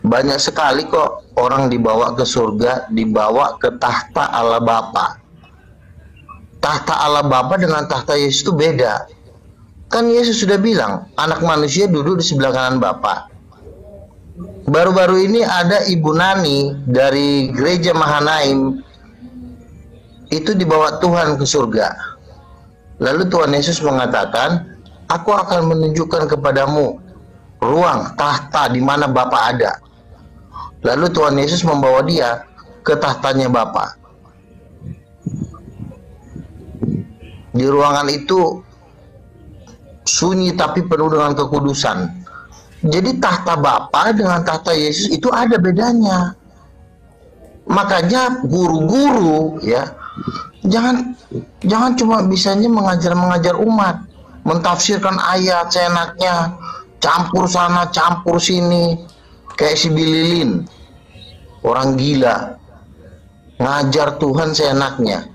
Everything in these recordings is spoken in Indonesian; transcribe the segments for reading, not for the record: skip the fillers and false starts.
Banyak sekali kok orang dibawa ke surga, dibawa ke tahta Allah Bapa. Tahta Allah Bapa dengan tahta Yesus itu beda. Kan Yesus sudah bilang, anak manusia duduk di sebelah kanan Bapa. Baru-baru ini ada Ibu Nani dari gereja Mahanaim itu dibawa Tuhan ke surga. Lalu Tuhan Yesus mengatakan, aku akan menunjukkan kepadamu ruang tahta di mana Bapa ada. Lalu Tuhan Yesus membawa dia ke tahtanya Bapa. Di ruangan itu sunyi tapi penuh dengan kekudusan. Jadi tahta Bapa dengan tahta Yesus itu ada bedanya. Makanya guru-guru ya, jangan cuma bisanya mengajar umat, mentafsirkan ayat seenaknya, campur sana, campur sini, kayak si Bililin, orang gila, ngajar Tuhan seenaknya.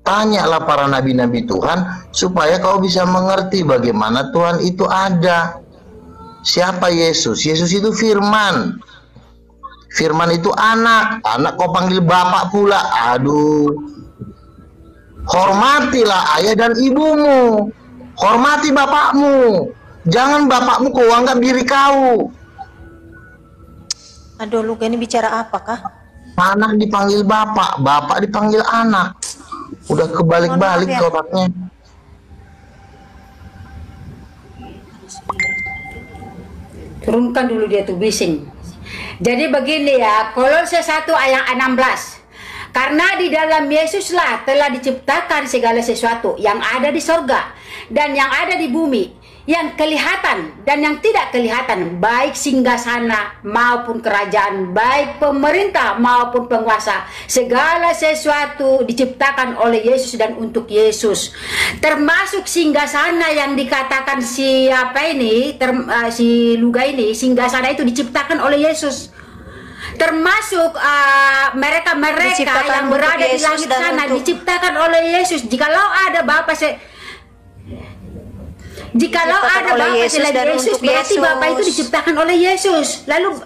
Tanyalah para nabi-nabi Tuhan supaya kau bisa mengerti bagaimana Tuhan itu ada. Siapa Yesus? Yesus itu firman. Firman itu anak kau panggil bapak pula. Aduh. Hormatilah ayah dan ibumu. Hormati bapakmu. Jangan bapakmu kau anggap diri kau. Aduh, lu ini bicara apa kah? Anak dipanggil bapak, bapak dipanggil anak. Udah kebalik-balik ya. otaknya. Turunkan dulu dia tuh bising. Jadi begini ya, Kolose 1 ayat 16. Karena di dalam Yesuslah telah diciptakan segala sesuatu yang ada di sorga dan yang ada di bumi, yang kelihatan dan yang tidak kelihatan, baik singgasana maupun kerajaan, baik pemerintah maupun penguasa. Segala sesuatu diciptakan oleh Yesus dan untuk Yesus. Termasuk singgasana yang dikatakan siapa ini, si Luga ini, singgasana itu diciptakan oleh Yesus. Termasuk mereka-mereka yang berada di langit sana diciptakan oleh Yesus. Jikalau ada Bapa selain Yesus, berarti Bapa itu diciptakan oleh Yesus. Lalu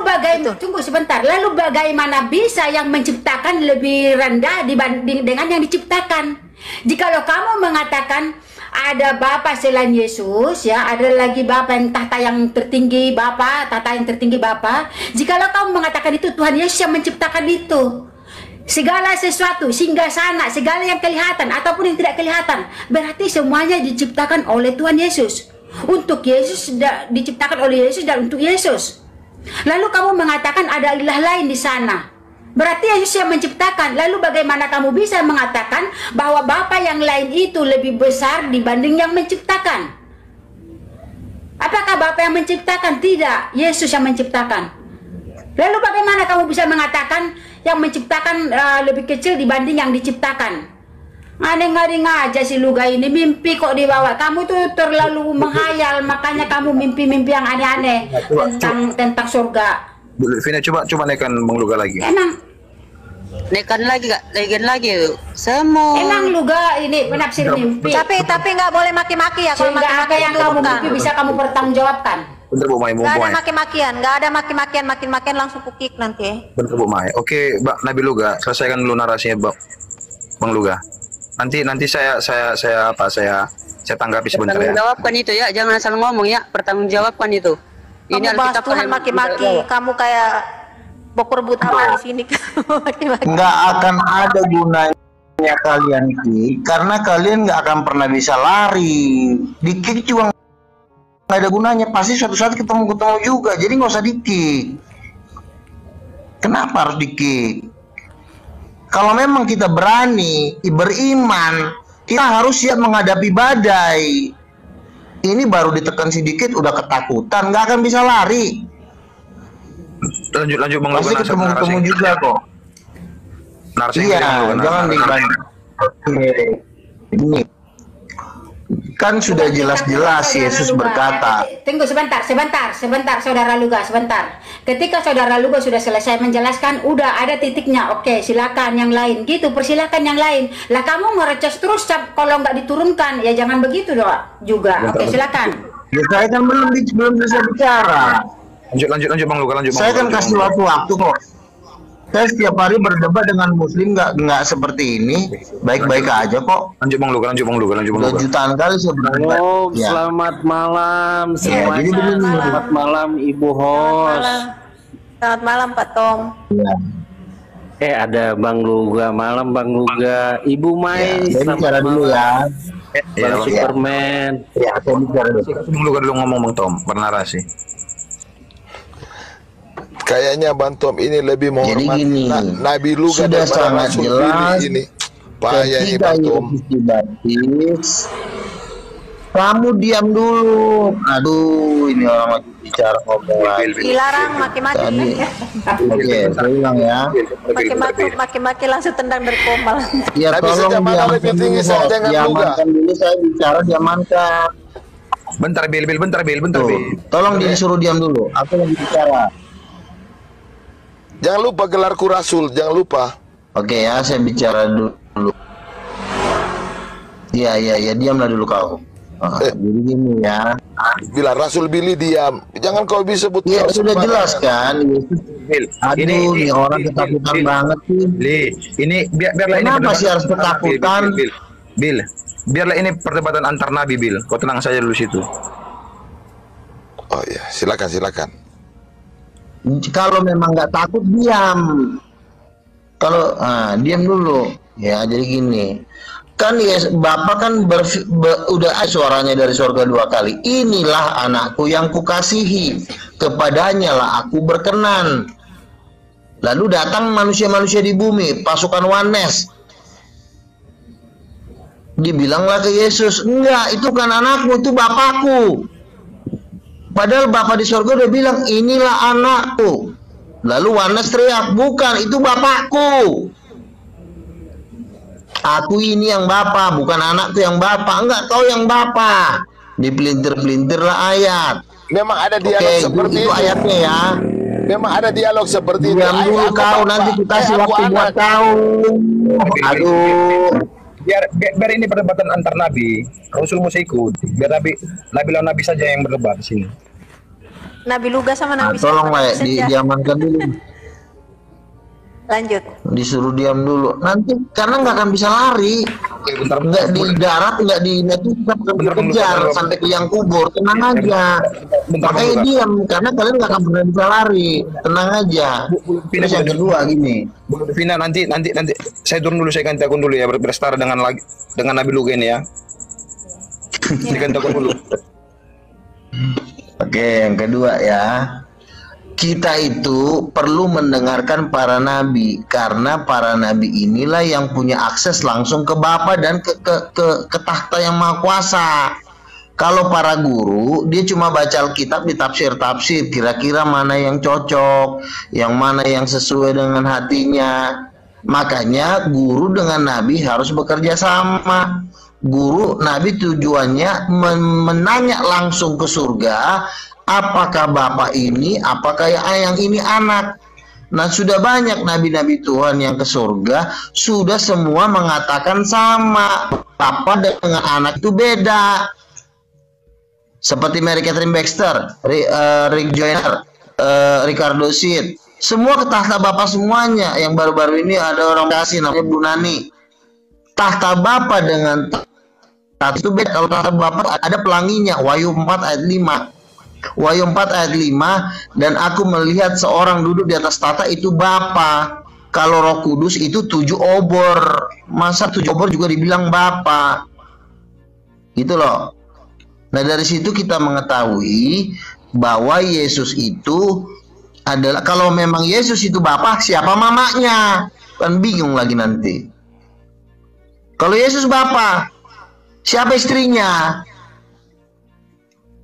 bagaimana? Tunggu sebentar. Lalu bagaimana bisa yang menciptakan lebih rendah dibanding dengan yang diciptakan? Jikalau kamu mengatakan ada Bapa selain Yesus, ya, ada lagi Bapa yang tahta yang tertinggi Bapa, tahta yang tertinggi Bapa. Jikalau kamu mengatakan itu, Tuhan Yesus yang menciptakan itu. Segala sesuatu, singgasana, segala yang kelihatan ataupun yang tidak kelihatan, berarti semuanya diciptakan oleh Tuhan Yesus. Untuk Yesus, diciptakan oleh Yesus dan untuk Yesus. Lalu kamu mengatakan ada ilah lain di sana. Berarti Yesus yang menciptakan. Lalu bagaimana kamu bisa mengatakan bahwa Bapa yang lain itu lebih besar dibanding yang menciptakan? Apakah Bapa yang menciptakan? Tidak, Yesus yang menciptakan. Lalu bagaimana kamu bisa mengatakan yang menciptakan lebih kecil dibanding yang diciptakan? Aneh-aneh aja si Luga ini, mimpi kok dibawa. Kamu tuh terlalu menghayal, makanya kamu mimpi-mimpi yang aneh-aneh tentang surga. Bu Vina, coba naikkan Bang Luga lagi. Emang naikkan lagi semua. Emang Luga ini penafsir mimpi. Tapi nggak boleh maki-maki ya. Kalau maki-maki yang kamu mimpi bisa kamu pertanggungjawabkan. Bentar Bu Mai, nggak ada maki-makian, maki-makian langsung kukik nanti. Bentar Bu Mai. Oke, Mbak Nabi Luga, selesaikan dulu narasinya Bang Luga. Nanti saya tanggapi sebentar ya. Pertanggungjawabkan itu ya, jangan asal ngomong ya, pertanggungjawabkan itu. Ini bahas Tuhan maki-maki, kamu kayak bokor buta di sini. Nggak akan ada gunanya kalian kick, karena kalian nggak akan pernah bisa lari. Di kick juga nggak ada gunanya, pasti suatu saat ketemu juga. Jadi nggak usah di kick. Kenapa harus di kick? Kalau memang kita berani, beriman, kita harus siap menghadapi badai. Ini baru ditekan sedikit udah ketakutan, nggak akan bisa lari. Lanjut Bang Luga. Pasti ketemu juga kok. Narasinya jangan dibantu. Ini kan sudah jelas-jelas Yesus berkata. Tunggu sebentar Saudara Luga, sebentar. Ketika Saudara Luga sudah selesai menjelaskan, udah ada titiknya. Oke, silakan yang lain. Gitu, persilakan yang lain. Lah kamu ngereces terus kalau nggak diturunkan, ya jangan begitu doa juga. Oke, silakan. Ya saya kan belum bisa bicara. Lanjut Bang Luga, lanjut Bang Saya Luga, kan lanjut, kasih Bang Luga. waktu kok. Saya setiap hari berdebat dengan Muslim nggak seperti ini, baik-baik aja kok. Lanjut Bang Luga, lanjut Bang Luga, lanjut Bang Udah Luga. jutaan kali saya berdebat. Halo, Ya. selamat malam semuanya. jadi begini. Selamat malam Ibu host. Selamat malam Pak Tom. Ya. Ada Bang Luga, malam Bang Luga. Ibu Mai, Saya bicara dulu ya. Bang Superman. Ya, saya bicara dulu. Bang Luga dulu ngomong Bang Tom, bernarasi. Kayaknya Bang Tom ini lebih menghormat Jadi gini, Nabi Luga sudah daripada sangat Rasul jelas Billy ini. Payah ini ketika Bang Tom. Yesus dibaptis, kamu diam dulu. Aduh, ini orang lagi bicara ngomong lagi. Dilarang maki-maki. Tadi, oke, saya ulang ya. Maki-maki langsung tendang dari komal. Ya Nabi tolong sejak mana diamankan lebih dulu, tinggi Bos. saya dengan Luga? Diamankan dulu, saya bicara diamankan. Bentar Bil, bentar Bil. Tuh, tolong disuruh diam dulu. Aku lagi bicara. Jangan lupa gelarku Rasul, jangan lupa. Oke ya, saya bicara dulu. Iya, diamlah dulu kau. Jadi gini ya. Bila Rasul Billy diam, jangan kau bisa sebut. Ya Rasul sudah sembarangan. jelas kan. Bil, Aduh, ini orang ketakutan banget sih. Ini biarlah ini Kenapa sih perdebatan harus ketakutan? Bil, biarlah ini perdebatan antar nabi Bil. Kau tenang saja dulu situ. Oh iya, silakan. Kalau memang nggak takut diam. Kalau diam dulu. Ya jadi gini. Kan ya Bapak kan udah suaranya dari surga 2 kali. Inilah anakku yang kukasihi, kepadanya lah aku berkenan. Lalu datang manusia-manusia di bumi, pasukan Wanes. Dibilanglah ke Yesus, enggak, itu kan anakmu, itu bapakku. Padahal Bapak di surga udah bilang, inilah anakku. Lalu Wanes teriak, bukan, itu bapakku. Aku ini yang bapak, bukan anakku yang bapak. Enggak, kau yang bapak. Dipelintir-pelintirlah ayat. Memang ada dialog Oke, seperti itu itu. ayatnya ya. Memang ada dialog seperti itu. Diam dulu Aku kau, bapak, nanti kita kasih aku waktu buat anak. kau. Aduh. Biar ini perdebatan antar nabi. Rasul Musa ikut. Biar nabi lawan nabi saja yang berdebat di sini. Nabi Luga sama Nabi Tolong lah, siapa? diamankan dulu. Lanjut. Disuruh diam dulu. Nanti karena nggak akan bisa lari. Bentar, Nggak di darat, nggak di net itu kita kejar sampai ke yang kubur. Tenang aja. Makanya diam karena kalian nggak akan pernah bisa lari. Tenang aja. Terus yang kedua gini. Bu Vina, nanti saya turun dulu, saya ganti akun dulu ya, bersetara dengan Nabi Luga ini ya. Diganti akun dulu. Oke, yang kedua ya. Kita itu perlu mendengarkan para nabi karena para nabi inilah yang punya akses langsung ke Bapa dan ke tahta yang maha kuasa. Kalau para guru dia cuma baca Alkitab di tafsir-tafsir, kira-kira mana yang cocok, yang mana yang sesuai dengan hatinya. Makanya guru dengan nabi harus bekerja sama. Guru nabi tujuannya menanya langsung ke surga, apakah Bapak ini, apakah yang ini anak. Nah sudah banyak nabi-nabi Tuhan yang ke surga, sudah semua mengatakan sama, Bapak dengan anak itu beda. Seperti Mary Catherine Baxter, Rick Joyner, Ricardo Sid, semua ke tahta Bapak semuanya. Yang baru-baru ini ada orang kasih namanya Bu Nani. Tahta Bapak dengan tahta itu beda. Kalau tahta Bapak ada pelanginya, Wahyu 4 ayat 5. Wahyu 4 ayat 5, dan aku melihat seorang duduk di atas tahta, itu Bapa. Kalau Roh Kudus itu 7 obor. Masa 7 obor juga dibilang Bapa? Gitu loh. Nah dari situ kita mengetahui bahwa Yesus itu adalah, kalau memang Yesus itu Bapa, siapa mamanya? Kan bingung lagi nanti. Kalau Yesus Bapa, siapa istrinya?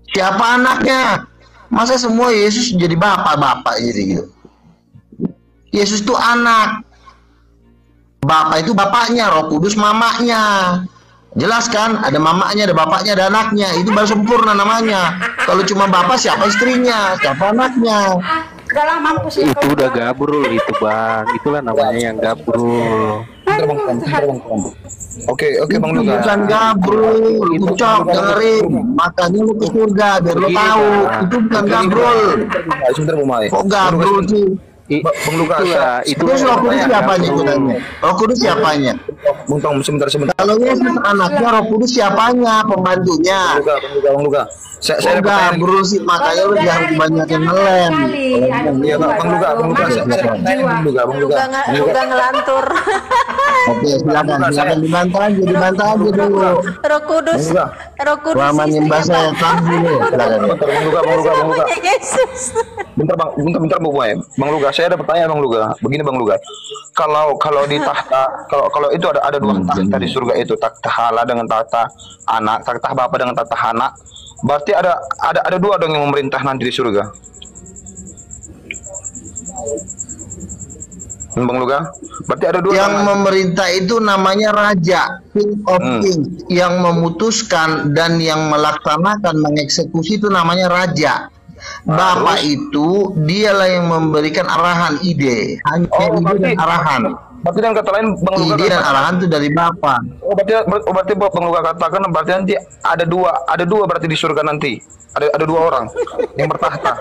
Siapa anaknya? Masa semua Yesus jadi bapak jadi gitu? Yesus itu anak. Bapak itu bapaknya, Roh Kudus mamanya. Jelas kan? Ada mamanya, ada bapaknya, ada anaknya. Itu baru sempurna namanya. Kalau cuma bapak, siapa istrinya? Siapa anaknya? Udah mampus ya. Itu udah gabrul itu Bang. Itulah namanya yang gabrul. Bentar Bang Tom. Oke, Bang Itu Luka. bukan gabrol, ucap dengerin. Makanya lu ke surga biar lu tahu. Itu bukan gabrol. Sebentar Bu Mai. Kok gabrol sih? Bang Luka, Terus Roh Kudus siapanya gunanya? Roh Kudus siapanya? Bang, sebentar. Kalau Yesus anaknya, Roh Kudus siapanya? Pembantunya. Bang Luka. Saya ada pertanyaan. Gabrol sih, makanya lu jangan kebanyakan ngelem. Iya, Bang Luka. Saya ada pertanyaan, Bang Luka. Luka ngelantur. Oke, silakan dibantah aja dulu. Roh Kudus. Roh Kudus. Selama nyembah saya dulu. Silakan. Bang Luka. Yesus. Bentar Bu Mai. Bang Luka, saya ada pertanyaan Bang Luka. Begini Bang Luka. Kalau di tahta, kalau itu ada dua tahta di surga itu, tahta Allah dengan tahta anak, tahta Bapa dengan tahta anak. Berarti ada dua dong yang memerintah nanti di surga. Bang Luka, berarti ada dua yang memerintah itu namanya raja, king of king, yang memutuskan dan yang melaksanakan, mengeksekusi itu namanya raja. Bapak itu dialah yang memberikan arahan, ide, hanya ide dan arahan. Berarti dengan kata lain Bang Luka Ide dan arahan itu dari Bapak. Berarti Bang Luka katakan berarti nanti ada dua berarti di surga nanti. Ada dua orang yang bertahta.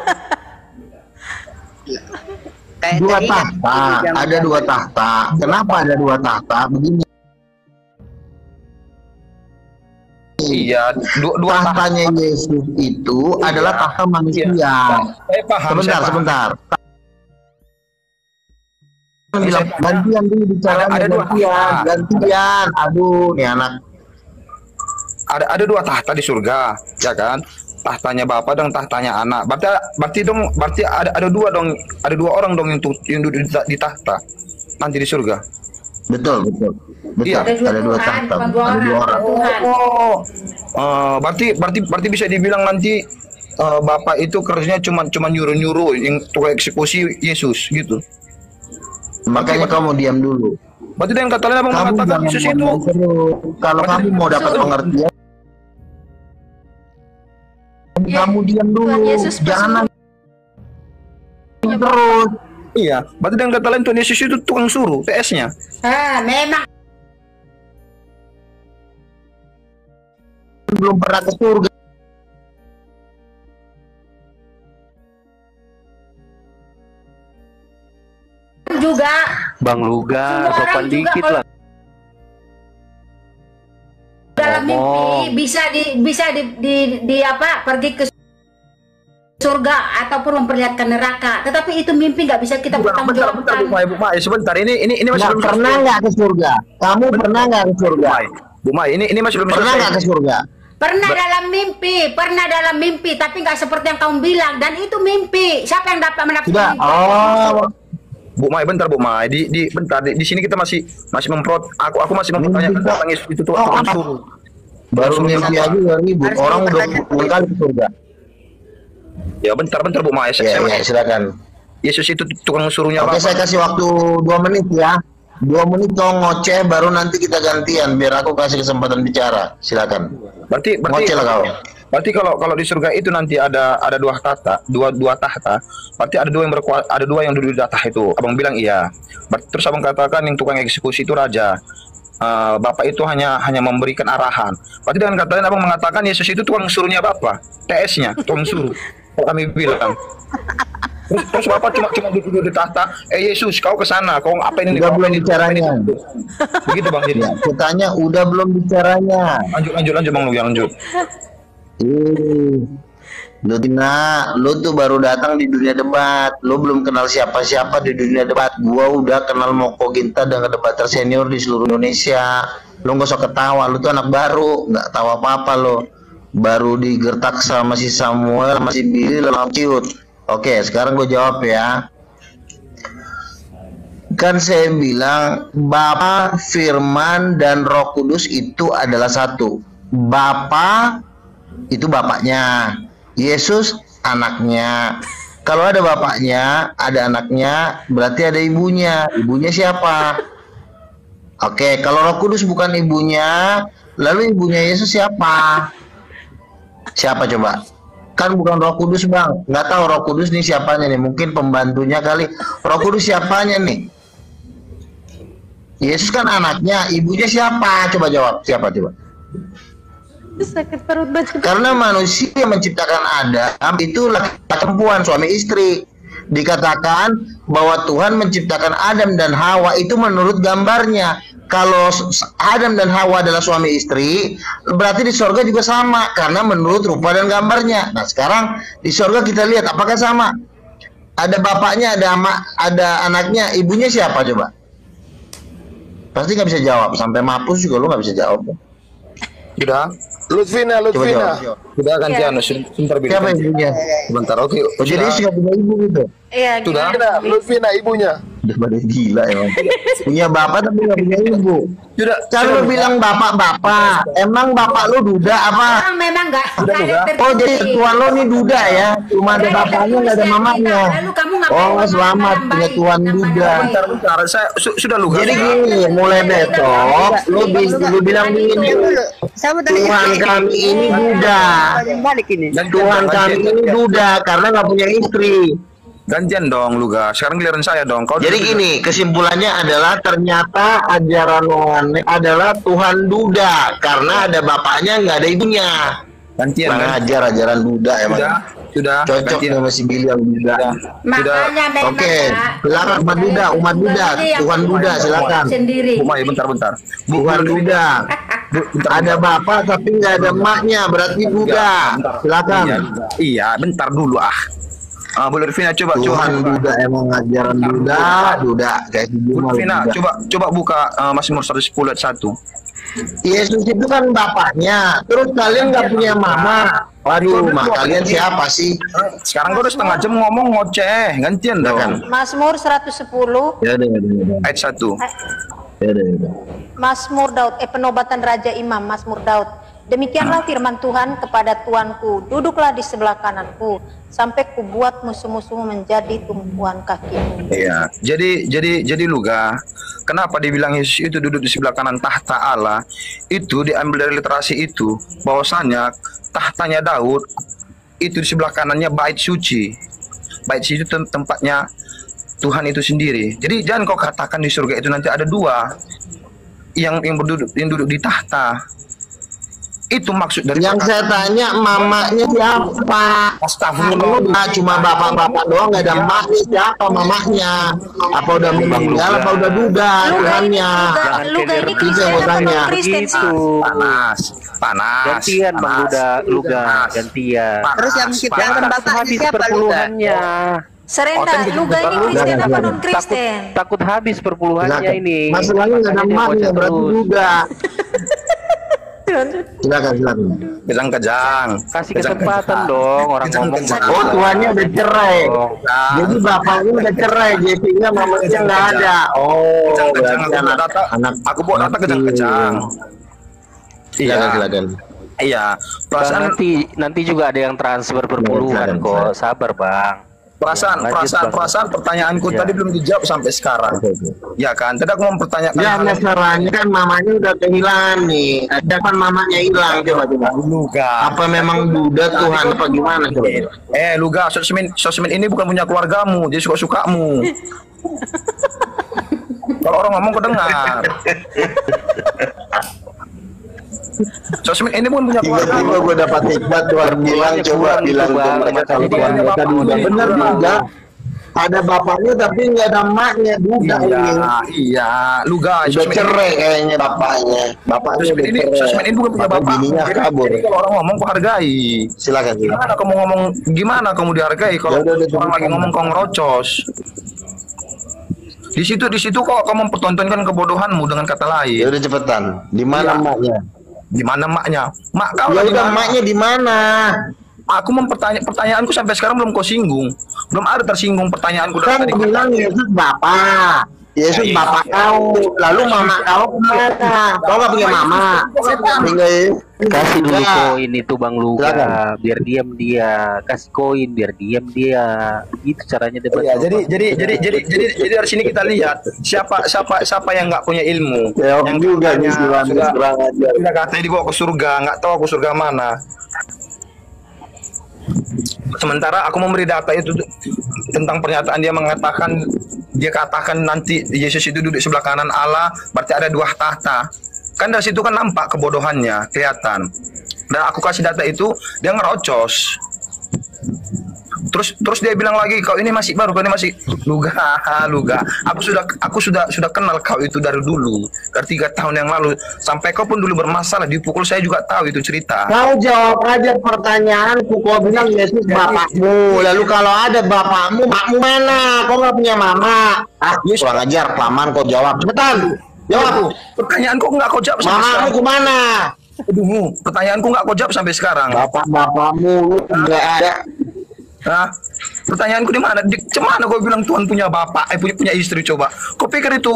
Dua tahta, ada dua tahta. Kenapa ada dua tahta? Begini. Iya, dua Tahtanya Yesus itu adalah tahta manusia. Saya paham. Sebentar. Bilang gantian dulu bicaranya, gantian. Aduh, nih anak. Ada dua tahta di surga, ya kan? Tahtanya Bapa dan tahtanya anak. Berarti ada dua orang dong yang duduk di tahta nanti di surga. Betul. Iya. Ada dua tahta, ada dua orang. Berarti bisa dibilang nanti Bapak itu kerjanya cuma nyuruh yang tukang eksekusi Yesus gitu. Makanya kamu diam dulu. Berarti dengan kata lain Abang mengatakan Yesus itu kalau kamu mau dapat pengertian, kamu diam dulu. Jangan terus. Iya, berarti dengan kata lain Tuhan Yesus itu tukang suruh, PS-nya. Memang belum pernah ke surga. juga Bang Luga, sopan dikit lah. dalam mimpi bisa di apa pergi ke surga ataupun memperlihatkan neraka, tetapi itu mimpi nggak bisa kita pertanggungjawabkan. Bu Mai, sebentar. Ini masih belum pernah nggak ke surga? Kamu pernah nggak ke surga? Bu Mai, ini masih belum pernah nggak ke surga? Pernah dalam mimpi, tapi nggak seperti yang kamu bilang, dan itu mimpi. Siapa yang dapat menafsirkan? Bu Mai, bentar Bu Mai. Bentar di sini kita masih aku masih mempertanyakan tentang itu tukang suruh. Baru mimpi aja udah ribut. Orang udah kali ke surga. Ya bentar Bu Mai. Ya, silakan. Yesus itu tukang suruhnya. Oke, saya kasih waktu 2 menit ya. 2 menit kau ngoceh, baru nanti kita gantian biar aku kasih kesempatan bicara. Silakan. Berarti ngoceh lah kau. Berarti kalau di surga itu nanti ada dua tahta, dua tahta. Berarti ada dua yang duduk di tahta itu. Abang bilang iya. Terus abang katakan yang tukang eksekusi itu raja. Bapak itu hanya memberikan arahan. Berarti dengan kata lain abang mengatakan Yesus itu tukang suruhnya Bapak, TS-nya, tukang suruh. Kami bilang. Terus Bapak cuma duduk di tahta. Yesus, kau ke sana, kau apa ini? Udah belum bicaranya. Begitu Bang jadi. Kutanya udah belum bicaranya. Lanjut Bang Lugi, lanjut. Lu tuh baru datang di dunia debat. Lu belum kenal siapa-siapa di dunia debat. Gua udah kenal Moko Ginta dengan debater senior di seluruh Indonesia. Lu gak usah ketawa, lu tuh anak baru, nggak tahu apa-apa lo. Baru digertak sama si Samuel, sama si Billy, lu ciut. Oke, sekarang gue jawab ya. Kan saya bilang Bapa, Firman, dan Roh Kudus itu adalah satu. Bapa itu bapaknya, Yesus anaknya. Kalau ada bapaknya, ada anaknya, berarti ada ibunya. Ibunya siapa? Oke, kalau Roh Kudus bukan ibunya, lalu ibunya Yesus siapa? Siapa coba? Kan bukan Roh Kudus Bang. Nggak tahu Roh Kudus nih siapanya nih. Mungkin pembantunya kali. Roh Kudus siapanya nih? Yesus kan anaknya, ibunya siapa? Coba jawab, siapa coba? Sakit perut banget. Karena manusia yang menciptakan Adam itu laki-laki perempuan, suami istri. Dikatakan bahwa Tuhan menciptakan Adam dan Hawa itu menurut gambarnya. Kalau Adam dan Hawa adalah suami istri, berarti di sorga juga sama karena menurut rupa dan gambarnya. Nah sekarang di sorga kita lihat apakah sama? Ada bapaknya, ada anaknya, ibunya siapa coba? Pasti nggak bisa jawab. Sampai mapus juga lu nggak bisa jawab. Sudah. Lutfina. Sudah gantian, sebentar bilang. Siapa ibunya? Sebentar, oke. Oh, jadi sudah punya ibu gitu? Iya, Sudah. Lutfina ibunya. Udah pada gila emang. Punya bapak tapi nggak punya ibu. Sudah. Kalau lu bilang bapak-bapak, emang bapak lu duda apa? Orang memang nggak Sudah, ada sudah. tertulis. Oh jadi tuan lo nih duda ya? Cuma ada bapaknya nggak ada mamanya. Lalu kamu ngapain Oh ngomong selamat dengan punya baik, tuan dengan duda. baik? Bentar, saya sudah lu. Jadi gini, mulai besok lu bilang begini, Tuhan kami ini duda. Balik ini. Tuhan kami ini duda karena nggak punya istri. Gantian dong, Luga. Sekarang giliran saya dong. Kau Jadi gini, kesimpulannya adalah ternyata ajaran rohani adalah Tuhan duda karena ada bapaknya nggak ada ibunya. gantian. Mengajar ajaran duda emang. Sudah. Cocok Gantian. sama si Billy yang duda. Makanya memang Oke, Pak, silakan umat duda, umat duda, Tuhan duda silakan. sendiri. Bu Mai, bentar. Tuhan duda. Ada bapak tapi nggak ada emaknya, berarti duda. Silakan. Iya, bentar dulu Bu Lutfina coba. Tuhan duda emang ajaran duda kayak Bu Lutfina, coba buka Mazmur 110 ayat 1. Yesus itu kan bapaknya, terus kalian nggak punya mama. Waduh, kalian siapa sih? Sekarang gue udah setengah jam ngomong ngoceh, gantian dong. Mazmur 110 Ya udah. Ayat 1. Ya udah. Mazmur Daud, penobatan Raja Imam, Mazmur Daud. Demikianlah firman Tuhan kepada Tuanku, duduklah di sebelah kananku, sampai kubuat musuh-musuhmu menjadi tumpuan kakimu. Iya. Jadi Luga, kenapa dibilang Yesus itu duduk di sebelah kanan tahta Allah? Itu diambil dari literasi itu, bahwasanya tahtanya Daud itu di sebelah kanannya bait suci. Bait suci itu tempatnya Tuhan itu sendiri. Jadi jangan kau katakan di surga itu nanti ada dua yang duduk di tahta. Itu maksud dari Yang saya tanya mamanya siapa? Astagfirullah. Cuma bapak-bapak doang nggak ada emaknya, siapa mamanya? Apa udah meninggal apa udah duda Tuhannya? Luga ini Itu yang Kristen mau apa tanya. non Kristen sih? Panas. Gantian Bang Luga, gantian. Terus yang menciptakan bapaknya Habis siapa Luga? perpuluhannya. Serenda, Luga ini Kristen apa non Kristen? Takut habis perpuluhannya ini. Masalahnya nggak ada Makanya dia emaknya bocah berarti terus. duda. Silakan. Kejang. Kasih kesempatan dong orang ngomong. Oh Tuhannya udah cerai. Jadi bapaknya udah cerai, jadinya mamanya nggak ada. Oh, Kejang. berarti Aku bawa data kejang. Silakan. Iya. Bang, Perasaan nanti juga ada yang transfer perpuluhan kok. Sabar Bang. perasaan pertanyaanku Ya. tadi belum dijawab sampai sekarang. Ya kan? Tadi aku mau mempertanyakan. Ya masalahnya kan mamanya udah kehilangan nih. Ada kan mamanya hilang coba. Luga. Apa memang duda Tuhan apa gimana coba? Luga, sosmed ini bukan punya keluargamu, jadi suka-sukamu. Kalau orang ngomong kau dengar. Sosmed ini bukan punya keluargamu. Tiba-tiba gue dapat hikmat Tuhan bilang coba bilang ke mereka kalau Tuhan mereka duda. Benar juga. Ada bapaknya tapi nggak ada emaknya duda ini. Iya, Luga. Udah cerai kayaknya bapaknya. Bapaknya Sosmed udah ini, cerai. sosmed ini bukan punya Tapi bapak. bininya kabur. Jadi kalau orang ngomong kau hargai. Silakan. Gimana kamu dihargai kalau Ya udah, orang lagi ngomong kau ngerocos? Di situ kok kamu mempertontonkan kebodohanmu dengan kata lain. Ya udah cepetan. Di mana Iya. emaknya? Di mana maknya? Mak kau Ya lagi udah mana? emaknya di mana? Aku pertanyaanku sampai sekarang belum kau singgung. Belum ada tersinggung pertanyaanku Kan dari tadi. bilang Yesus bapak. Yesus bapak kau. Lalu mama kau kemana? Kau nggak punya mama. Kasih dulu Enggak. koin itu Bang Luga, Silakan. biar diam dia. Kasih koin biar diam dia. Itu caranya debat. Ya, jadi dari sini kita lihat siapa yang nggak punya ilmu. Ya, yang juga nih katanya kurang ajar. sudah katanya dibawa ke surga, nggak tahu aku surga mana. Sementara aku memberi data itu tentang pernyataan dia mengatakan dia katakan nanti Yesus itu duduk sebelah kanan Allah, berarti ada dua tahta. Kan dari situ kan nampak kebodohannya, kelihatan. Dan aku kasih data itu, dia ngerocos. Terus dia bilang lagi, kau ini masih baru, kau ini masih luga. Aku sudah kenal kau itu dari dulu, dari 3 tahun yang lalu. Sampai kau pun dulu bermasalah, dipukul saya juga tahu itu cerita. Kau jawab aja pertanyaanku. Kau bilang Yesus bapakmu. Lalu kalau ada bapakmu, makmu mana? Kau nggak punya mama? Yes. Kurang ajar, kelamaan kau jawab. Cepetan, jawab. Pertanyaanku nggak kau jawab sampai sekarang. Mamamu kemana? Aduh, pertanyaanku nggak kau jawab sampai sekarang. Bapakmu nggak ada. Nah, pertanyaanku di mana? Cemana kau bilang Tuhan punya bapak, punya istri coba? Kau pikir itu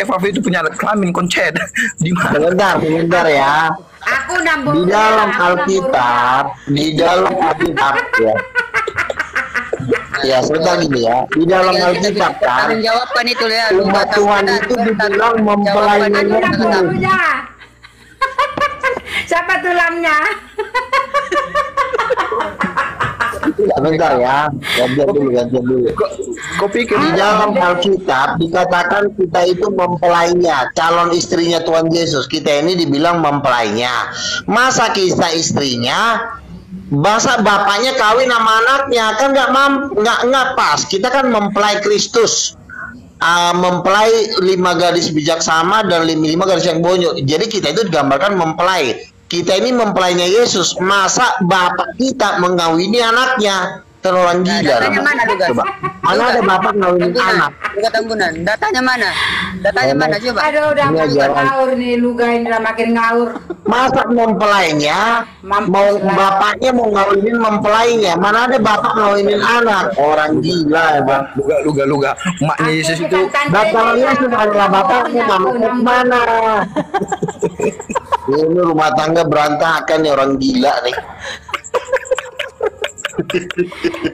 FAV itu punya kelamin koncet? Di mana? Sebentar ya. Aku nambung. Di dalam Alkitab ya. Ya, sebentar gini ya. Di dalam Alkitab kan, Tanggung jawabkan itu ya. umat Tuhan itu dibilang mempelai Aku nambung Yesus. dulunya. Siapa tulangnya? Sebentar ya, gantian dulu. Kau pikir Di dalam Alkitab dikatakan kita itu mempelainya, calon istrinya Tuhan Yesus. Kita ini dibilang mempelainya. Masa kita istrinya, masa bapaknya kawin sama anaknya, kan nggak pas. Kita kan mempelai Kristus. Mempelai 5 gadis bijaksana dan 5 gadis yang bonyok. Jadi kita itu digambarkan mempelai. Kita ini mempelainya Yesus. Masa bapak kita mengawini anaknya? Kan orang gila. Datanya mana, Lugas? Coba. Mana ada bapak ngawinin anak? Lugas Tambunan. Datanya mana? Datanya mana coba? Aduh, udah Ini makin ajaran. ngawur nih, Luga ini udah makin ngawur. Masa mempelainya, mau bapaknya mau ngawinin mempelainya? Mana ada bapak ngawinin anak? Orang gila ya, Bang. luga. Maknya Yesus itu Datangnya sudah adalah bapaknya, mamamu kemana? Ini rumah tangga berantakan ya, orang gila nih.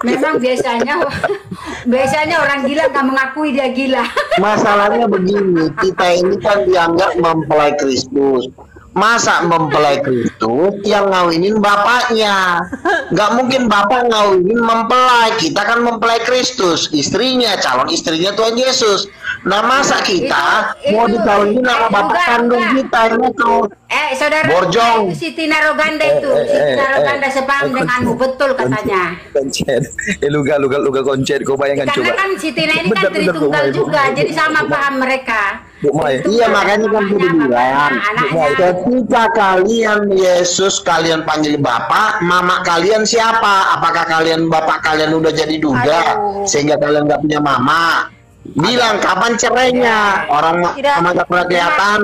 Memang biasanya orang gila nggak mengakui dia gila. Masalahnya begini, kita ini kan dianggap mempelai Kristus. Masa mempelai Kristus yang ngawinin bapaknya? Nggak mungkin bapak ngawinin mempelai. Kita kan mempelai Kristus, istrinya, calon istrinya Tuhan Yesus. Nah masa kita mau dikawinin sama bapak kandung kita ini tuh? Saudara Borjong. Siti Naroganda itu, Siti Naroganda sepaham denganmu betul katanya. koncet. Luga koncet. Kau bayangkan Karena coba. kan Siti ini kan Tritunggal juga, jadi sama paham mereka. Bu Mai. Iya makanya kan saya bilang, ketika kalian Yesus kalian panggil bapak, mama kalian siapa? Apakah kalian bapak kalian udah jadi duda sehingga kalian nggak punya mama? Bilang kapan cerainya? Orang sama nggak pernah kelihatan,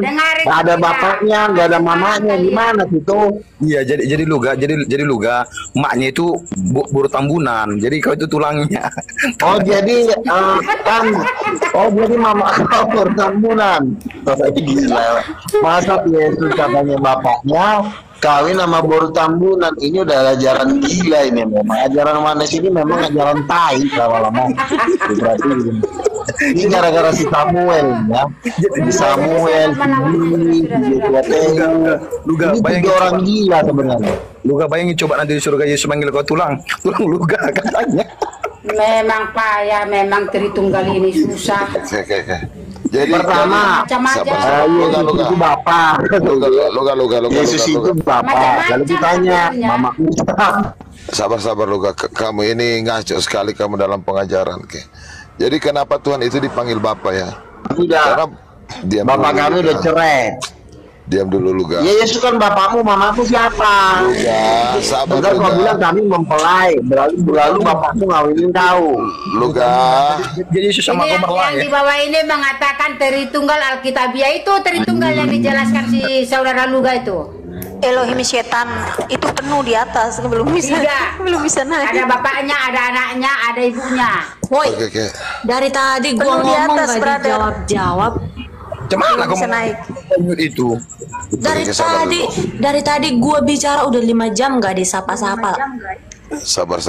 nggak ada bapaknya, nggak ada mamanya, gimana gitu? Iya, jadi luga. Maknya itu buru tambunan. Jadi kau itu tulangnya. Oh jadi jadi mama kau bertambunan. Gila. Masa Yesus katanya bapaknya kawin sama boru tambunan. Ini udah ajaran gila ini memang. Ajaran manis ini memang ajaran tai lama-lama. Berarti ini gara-gara si Samuel ya. Si Samuel, Luga, ini bayangin 3 orang gila sebenarnya. Luga bayangin coba nanti di surga Yesus manggil kau tulang luga katanya. Memang payah, memang Tritunggal ini susah. Oke. Jadi Pertama, Macam-macam. Yesus itu bapak. Luga. Yesus itu bapak. Lalu ditanya, mama kita. Sabar Luga. Kamu ini ngaco sekali kamu dalam pengajaran. Oke. Jadi kenapa Tuhan itu dipanggil Bapak ya? Karena Tidak. Bapak kami udah cerai. Diam dulu Luga. Ya Yesus kan bapakmu, mamaku siapa? Luga, sabar Enggak, kau bilang Luga. kami mempelai. Berlalu bapakmu ngawinin kau. Luga. Jadi Yesus sama Ini kau yang merlah di ya. bawah ini mengatakan Tritunggal Alkitabiah itu Tritunggal yang dijelaskan si saudara Luga itu. Elohim setan itu penuh di atas, belum bisa Tidak. naik. Ada bapaknya, ada anaknya, ada ibunya. Woi, Oke. dari tadi gua Penuh di ngomong atas, gak brother. dijawab-jawab. Cemana kau bisa mau naik. itu? Dari tadi gua bicara udah 5 jam gak disapa-sapa. Sabar.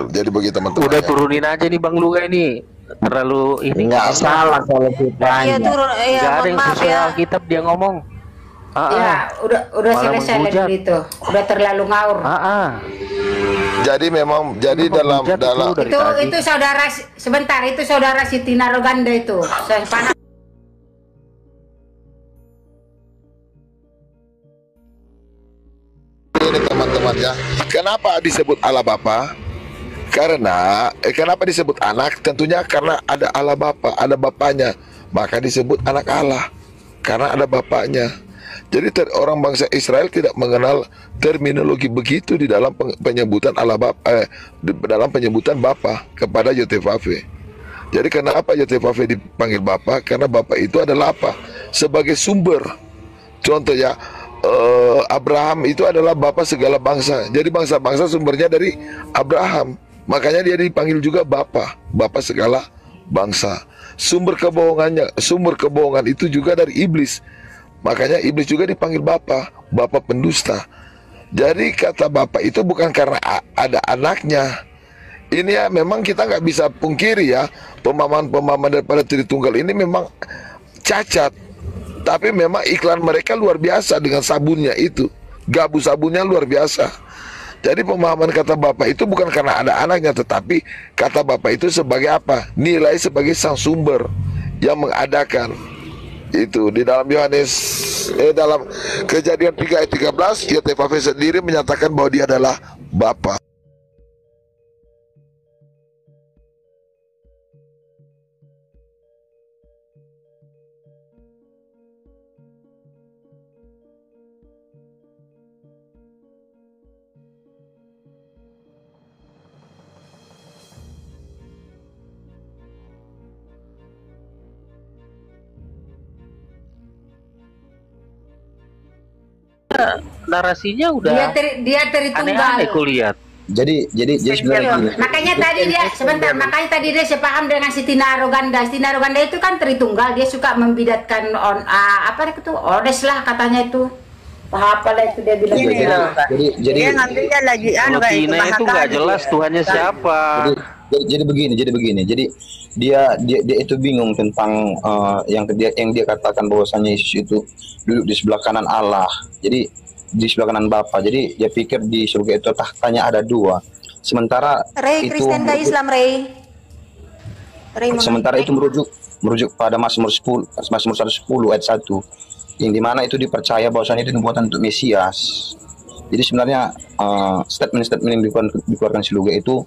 Jadi bagi teman-teman. Udah ya. turunin aja nih Bang Luga ini. Terlalu ini Enggak salah kalau Iya ditanya. turun, Gak ya ada mohon yang maaf sesuai ya. Alkitab dia ngomong. Ya, udah Malah selesai menghujat. dari itu. Udah terlalu ngawur. Jadi memang jadi dalam Itu saudara sebentar, itu saudara Siti Naroganda itu. Saya paham. ini teman-teman ya. Kenapa disebut Allah Bapa? Karena kenapa disebut anak? Tentunya karena ada Allah Bapa, ada bapaknya, maka disebut anak Allah karena ada bapaknya. Jadi orang bangsa Israel tidak mengenal terminologi begitu di dalam penyebutan Allah Bapa, dalam penyebutan Bapa kepada Yotevave. Jadi kenapa Yotevave dipanggil Bapa? Karena Bapa itu adalah apa? Sebagai sumber. Contoh ya, Abraham itu adalah Bapa segala bangsa. Jadi bangsa-bangsa sumbernya dari Abraham. Makanya dia dipanggil juga Bapa, Bapa segala bangsa. Sumber kebohongan itu juga dari iblis. Makanya iblis juga dipanggil Bapa, Bapa pendusta. Jadi kata Bapa itu bukan karena ada anaknya. Ini ya memang kita nggak bisa pungkiri ya, pemahaman daripada Tritunggal ini memang cacat. Tapi memang iklan mereka luar biasa dengan sabunnya itu. Gabu sabunnya luar biasa. Jadi pemahaman kata Bapa itu bukan karena ada anaknya, tetapi kata Bapa itu sebagai apa? Nilai sebagai sang sumber yang mengadakan. Itu di dalam dalam Kejadian 3 ayat 13, Yotevave sendiri menyatakan bahwa dia adalah Bapa. Narasinya udah Dia Tritunggal. aneh-aneh kulihat. Jadi sebenarnya gini. Makanya tadi dia sebentar, makanya tadi dia sepaham dengan Siti Naroganda. Siti Naroganda itu kan Tritunggal, dia suka membidatkan apa itu Odes lah katanya itu. Apa lah itu dia bilang. Jadi Dia ngambilnya lagi Cina itu nggak jelas Tuhannya siapa. jadi begini. Jadi dia itu bingung tentang yang dia katakan bahwasanya Yesus itu duduk di sebelah kanan Allah. Jadi di sebelah kanan Bapa. Jadi dia pikir di surga itu tahtanya ada dua. Sementara Ray, itu Kristen ke Islam, Ray. sementara itu merujuk pada Mazmur 110 ayat 1, yang dimana itu dipercaya bahwasanya itu nubuatan untuk Mesias. Jadi sebenarnya statement-statement yang dikeluarkan Siluga itu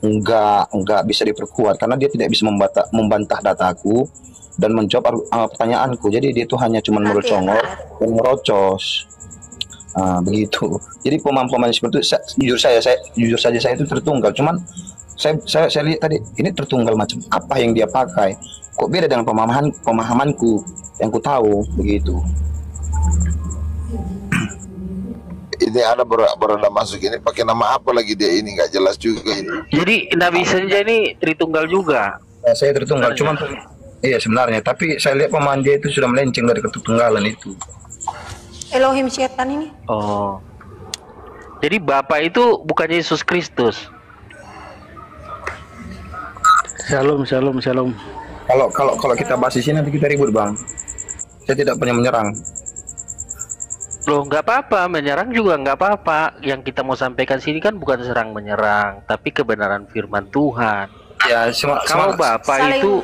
enggak bisa diperkuat karena dia tidak bisa membantah dataku dan menjawab pertanyaanku. Jadi dia itu hanya cuma merocongol dan merocos. Begitu. Jadi pemahaman seperti itu jujur saja saya itu Tertunggal. Cuman saya lihat tadi ini Tertunggal macam apa yang dia pakai. Kok beda dengan pemahamanku yang ku tahu begitu. Ini ada berada masuk ini pakai nama apa lagi dia ini nggak jelas juga ini. Jadi Nabi Senja ini Tritunggal juga. Saya Tertunggal, cuman iya sebenarnya, tapi saya lihat pemahaman dia itu sudah melenceng dari ketunggalan itu. Elohim setan ini. Oh. Jadi Bapa itu bukan Yesus Kristus. Shalom. Kalau kita bahas di sini nanti kita ribut, Bang. Saya tidak pernah menyerang. Loh, nggak apa-apa, menyerang juga nggak apa-apa. Yang kita mau sampaikan sini kan bukan serang menyerang, tapi kebenaran firman Tuhan. Ya, kalau Bapak itu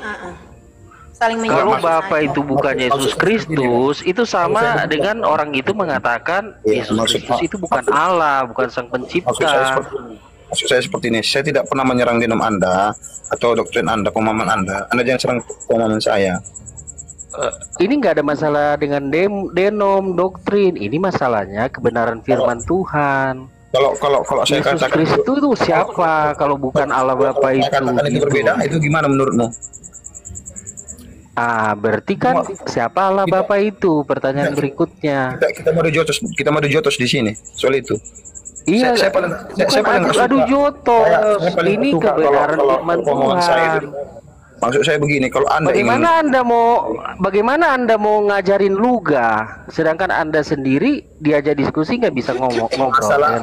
kalau Bapak itu bukan Yesus Kristus, itu sama dengan orang itu mengatakan Yesus Kristus itu bukan Allah, bukan Sang Pencipta. Maksud saya seperti ini, saya tidak pernah menyerang denom Anda atau doktrin Anda, pemahaman Anda. Anda jangan serang pemahaman saya. Ini nggak ada masalah dengan denom doktrin. Ini masalahnya kebenaran firman Tuhan. Kalau saya Yesus katakan Kristus itu siapa kalau bukan Allah Bapa itu? Katakan itu berbeda, itu gimana menurutmu? Berarti kan siapa Allah Bapa itu? Pertanyaan berikutnya. Kita mau dijotos di sini soal itu. Iya, saya paling adu jotos. Ini kebenaran firman Tuhan. Maksud saya begini, kalau Anda bagaimana Anda mau ngajarin luga, sedangkan Anda sendiri diajak diskusi nggak bisa ngobrol.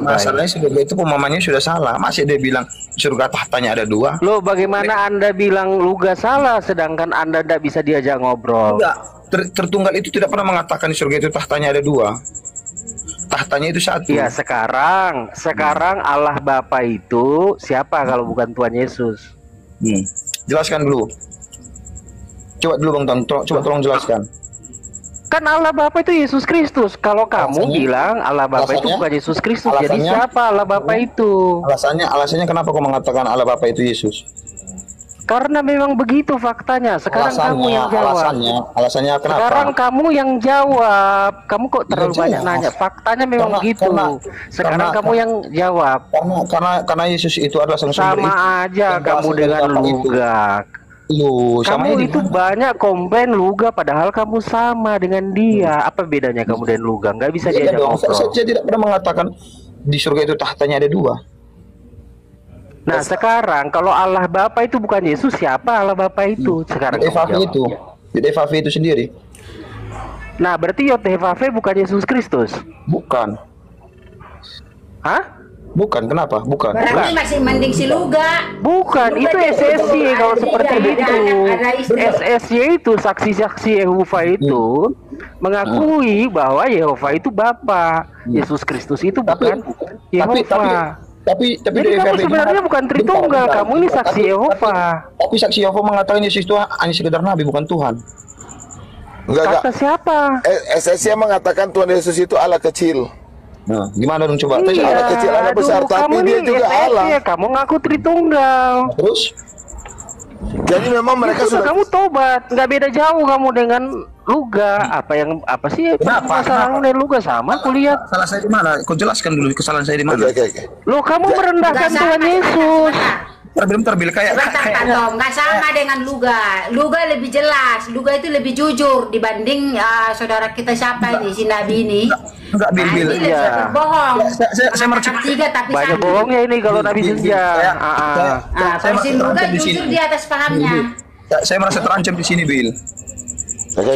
Masalahnya sudah itu pemahamannya sudah salah. Masih dia bilang surga tahtanya ada dua. Loh, bagaimana Anda bilang luga salah, sedangkan Anda tidak bisa diajak ngobrol? Enggak, Tertunggal itu tidak pernah mengatakan surga itu tahtanya ada dua. tahtanya itu satu. Iya, sekarang Allah Bapa itu siapa kalau bukan Tuhan Yesus? Jelaskan dulu. Coba dulu Bang Ton, coba tolong jelaskan. Kan Allah Bapa itu Yesus Kristus. Kalau kamu bilang Allah Bapa itu bukan Yesus Kristus, jadi siapa Allah Bapa itu? Alasannya kenapa kau mengatakan Allah Bapa itu Yesus? Karena memang begitu faktanya. Sekarang kamu yang jawab. Alasannya kenapa? Sekarang kamu yang jawab. Kamu kok terlalu banyak nanya. Faktanya memang begitu. Sekarang kamu yang jawab. Karena Yesus itu adalah sang sumber. Sama aja kamu dengan Luga. Kamu itu banyak komplain Luga, padahal kamu sama dengan dia. Apa bedanya kamu dan Luga? Nggak bisa diajak ngobrol. Saya tidak pernah mengatakan di surga itu tahtanya ada 2. Nah sekarang kalau Allah Bapa itu bukan Yesus, siapa Allah Bapa itu? Sekarang Yud-Evav itu sendiri. Nah berarti Yud-Evav bukan Yesus Kristus? Bukan. Hah? Bukan, kenapa? Bukan. Berarti masih mending si Luga. Bukan, itu SSY kalau seperti itu. SSY itu saksi-saksi Yehova itu mengakui bahwa Yehova itu Bapa. Yesus Kristus itu bukan Yehova. Tapi jadi kamu sebenarnya bukan Tritunggal, kamu ini saksi Yehova. Tapi saksi Yehova mengatakan Yesus itu hanya sekedar nabi, bukan Tuhan. Kata siapa? SSY mengatakan Tuhan Yesus itu Allah kecil. Nah, gimana dong coba? Iya, Allah kecil, Allah besar, tapi dia juga Allah. Kamu ngaku Tritunggal. Terus? Jadi memang mereka sudah. Kamu tobat, nggak beda jauh kamu dengan Luga. Apa sih? Masalah dengan Luga sama? Kulihat. Salah saya di mana? Kau jelaskan dulu kesalahan saya di mana? Loh, kamu merendahkan Tuhan Yesus. Belum terbil kayak nggak sama dengan Luga. Luga lebih jelas. Luga itu lebih jujur dibanding saudara kita siapa ini, si Nabi ini. Enggak bil-bil. Ini lebih berbohong. Saya merasa tapi banyak bohongnya ini kalau Nabi Senja. Versi Luga jujur di atas pahamnya. Saya merasa terancam di sini, Bil. Saya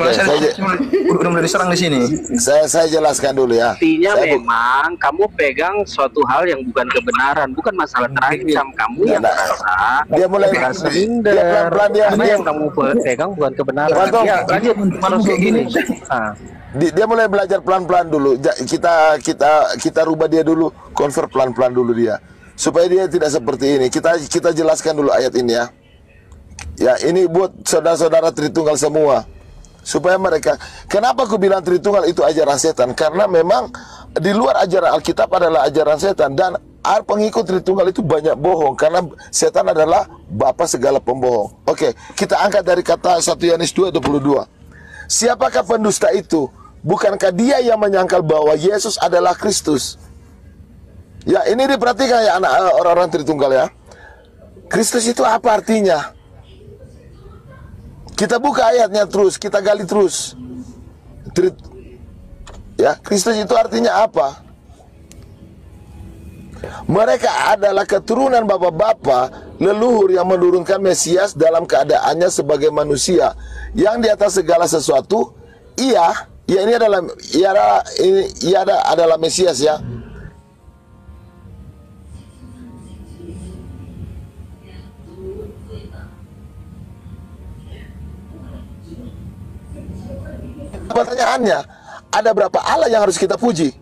udah mulai diserang di sini. Saya jelaskan dulu ya. Artinya memang kamu pegang suatu hal yang bukan kebenaran, bukan masalah terancam. Kamu yang merasa dia mulai pelan-pelan yang kamu pegang bukan kebenaran. Ya, lanjut terus kayak gini. Dia mulai belajar pelan-pelan dulu. Kita rubah dia dulu, convert pelan-pelan dulu dia, supaya dia tidak seperti ini. Kita jelaskan dulu ayat ini ya. Ya, ini buat saudara-saudara Tritunggal semua. Supaya mereka, kenapa aku bilang Tritunggal itu ajaran setan? Karena memang di luar ajaran Alkitab adalah ajaran setan. Dan pengikut Tritunggal itu banyak bohong. Karena setan adalah bapa segala pembohong. Oke, kita angkat dari kata 1 Yohanes 2:22. Siapakah pendusta itu? Bukankah dia yang menyangkal bahwa Yesus adalah Kristus? Ya, ini diperhatikan ya anak orang-orang Tritunggal ya. Kristus itu apa artinya? Kita buka ayatnya terus, kita gali terus. Ya, Kristus itu artinya apa? Mereka adalah keturunan bapa-bapa leluhur yang menurunkan Mesias dalam keadaannya sebagai manusia yang di atas segala sesuatu. Ini adalah Mesias ya. Pertanyaannya, ada berapa Allah yang harus kita puji?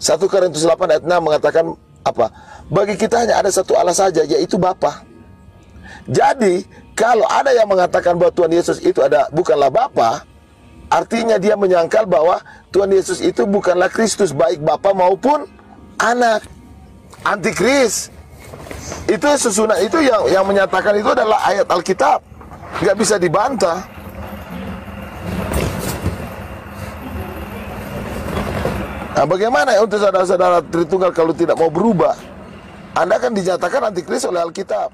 1 Korintus 8 ayat 6 mengatakan apa? Bagi kita hanya ada satu Allah saja, yaitu Bapa. Jadi, kalau ada yang mengatakan bahwa Tuhan Yesus itu bukanlah Bapa, artinya dia menyangkal bahwa Tuhan Yesus itu bukanlah Kristus, baik Bapa maupun anak. Antikris. Itu susunan itu yang menyatakan itu adalah ayat Alkitab. Nggak bisa dibantah. Nah, bagaimana ya untuk saudara-saudara Tritunggal kalau tidak mau berubah? Anda akan dinyatakan antikris oleh Alkitab.